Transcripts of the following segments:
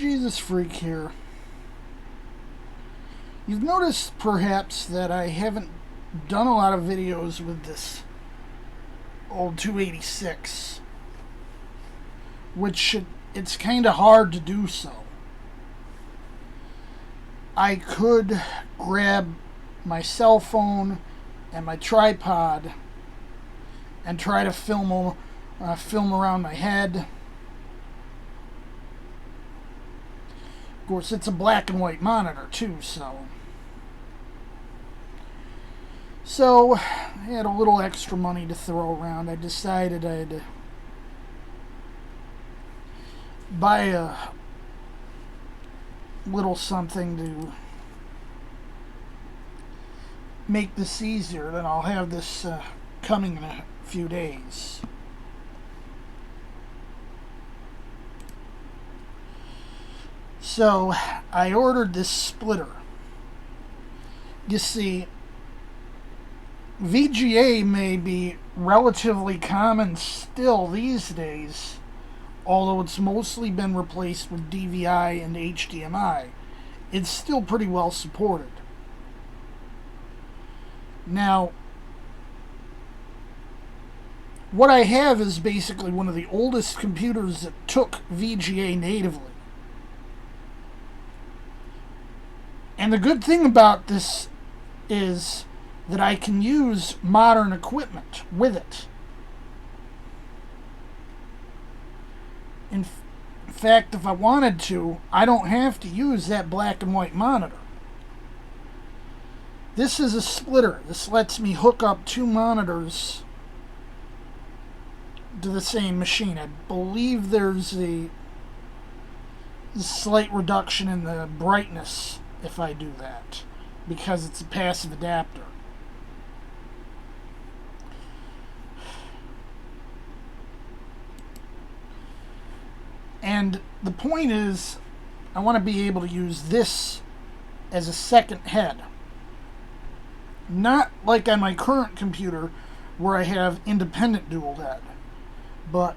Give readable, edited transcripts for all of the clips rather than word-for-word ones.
Jesus Freak here. You've noticed perhaps that I haven't done a lot of videos with this old 286, which it's kind of hard to do so. I could grab my cell phone and my tripod and try to film around my head. Of course, it's a black and white monitor too, so I had a little extra money to throw around. I decided I'd buy a little something to make this easier. Then I'll have this coming in a few days. So I ordered this splitter. You see, VGA may be relatively common still these days, although it's mostly been replaced with DVI and HDMI. It's still pretty well supported. Now, what I have is basically one of the oldest computers that took VGA natively. And the good thing about this is that I can use modern equipment with it. In fact, if I wanted to, I don't have to use that black and white monitor. This is a splitter. This lets me hook up two monitors to the same machine. I believe there's a slight reduction in the brightness if I do that, because it's a passive adapter. And the point is, I want to be able to use this as a second head. Not like on my current computer where I have independent dual head, but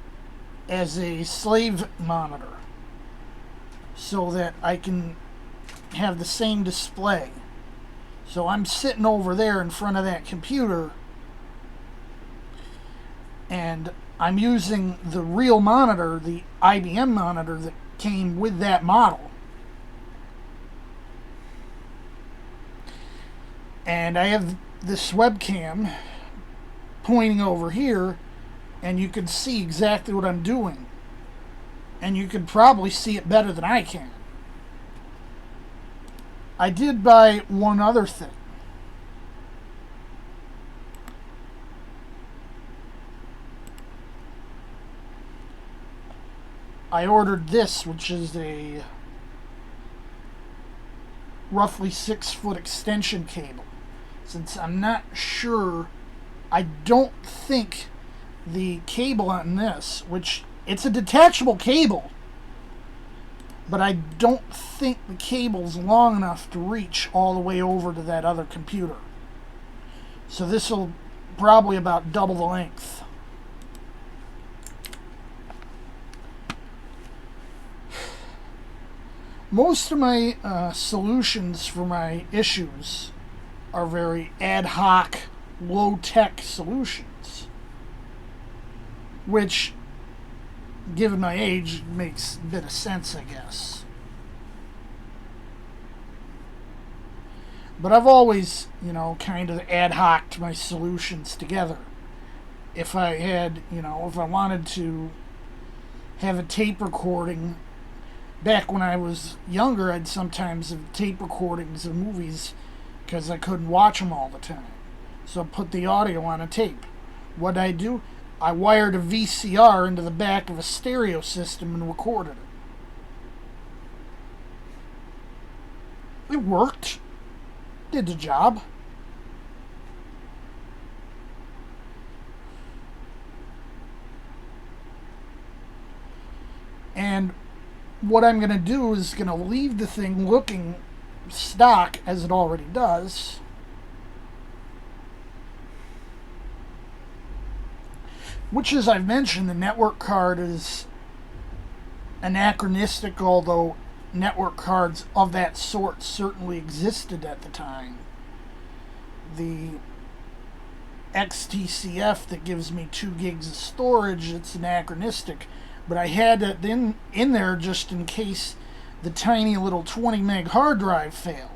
as a slave monitor, so that I can have the same display. So I'm sitting over there in front of that computer, and I'm using the real monitor, the IBM monitor that came with that model. And I have this webcam pointing over here, and you can see exactly what I'm doing. And you can probably see it better than I can. I did buy one other thing. I ordered this, which is a roughly 6-foot extension cable. Since I'm not sure, I don't think the cable on this, which it's a detachable cable, but I don't think the cable's long enough to reach all the way over to that other computer. So this will probably about double the length. Most of my solutions for my issues are very ad hoc, low-tech solutions, which, given my age, makes a bit of sense, I guess. But I've always, kind of ad hoc'd my solutions together. If I had, if I wanted to have a tape recording, back when I was younger, I'd sometimes have tape recordings of movies because I couldn't watch them all the time. So I put the audio on a tape. What'd I do? I wired a VCR into the back of a stereo system and recorded it. It worked. Did the job. And what I'm going to do is going to leave the thing looking stock as it already does. Which, as I've mentioned, the network card is anachronistic, although network cards of that sort certainly existed at the time. The XTCF that gives me 2 gigs of storage, it's anachronistic, but I had it in there just in case the tiny little 20 meg hard drive failed,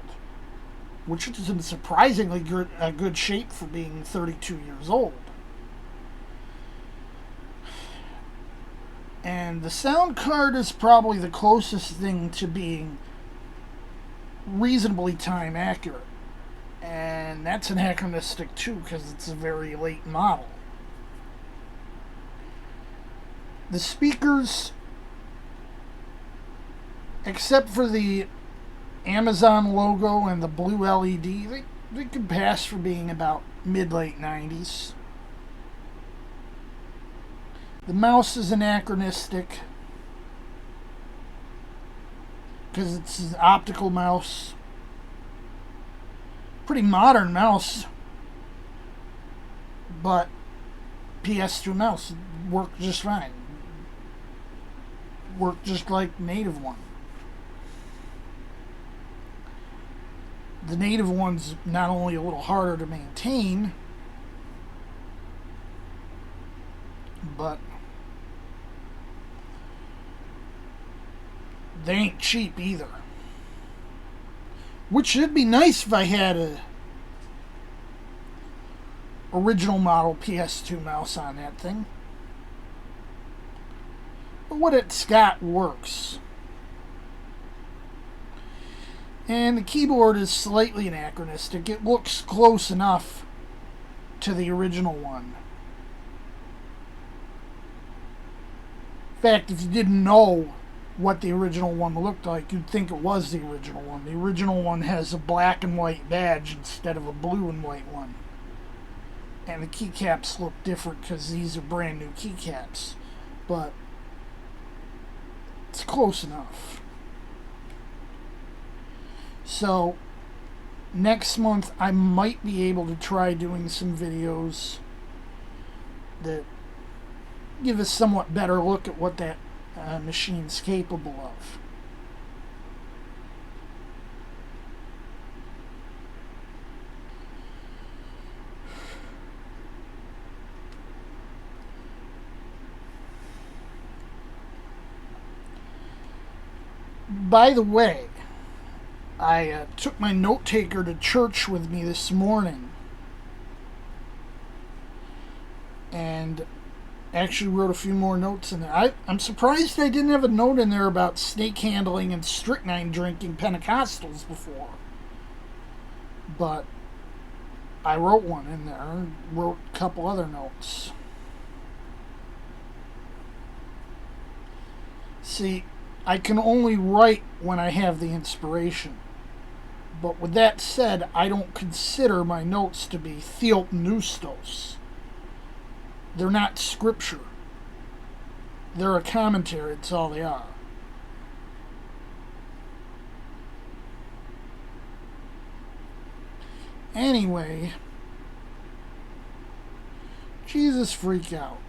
which is in surprisingly good shape for being 32 years old. And the sound card is probably the closest thing to being reasonably time accurate. And that's anachronistic too, because it's a very late model. The speakers, except for the Amazon logo and the blue LED, they could pass for being about mid-late 90s. The mouse is anachronistic because it's an optical mouse. Pretty modern mouse, but PS2 mouse worked just fine. Worked just like native one. The native one's not only a little harder to maintain, but they ain't cheap either. Which should be nice if I had a original model PS2 mouse on that thing. But what it's got works. And the keyboard is slightly anachronistic. It looks close enough to the original one. In fact, if you didn't know what the original one looked like, you'd think it was the original one. The original one has a black and white badge instead of a blue and white one. And the keycaps look different because these are brand new keycaps. But it's close enough. So next month I might be able to try doing some videos that give a somewhat better look at what that machine's capable of. By the way, I took my note taker to church with me this morning and actually wrote a few more notes in there. I'm surprised I didn't have a note in there about snake handling and strychnine drinking Pentecostals before. But I wrote one in there and wrote a couple other notes. See, I can only write when I have the inspiration. But with that said, I don't consider my notes to be theopneustos. They're not scripture. They're a commentary, it's all they are. Anyway, Jesus freak out.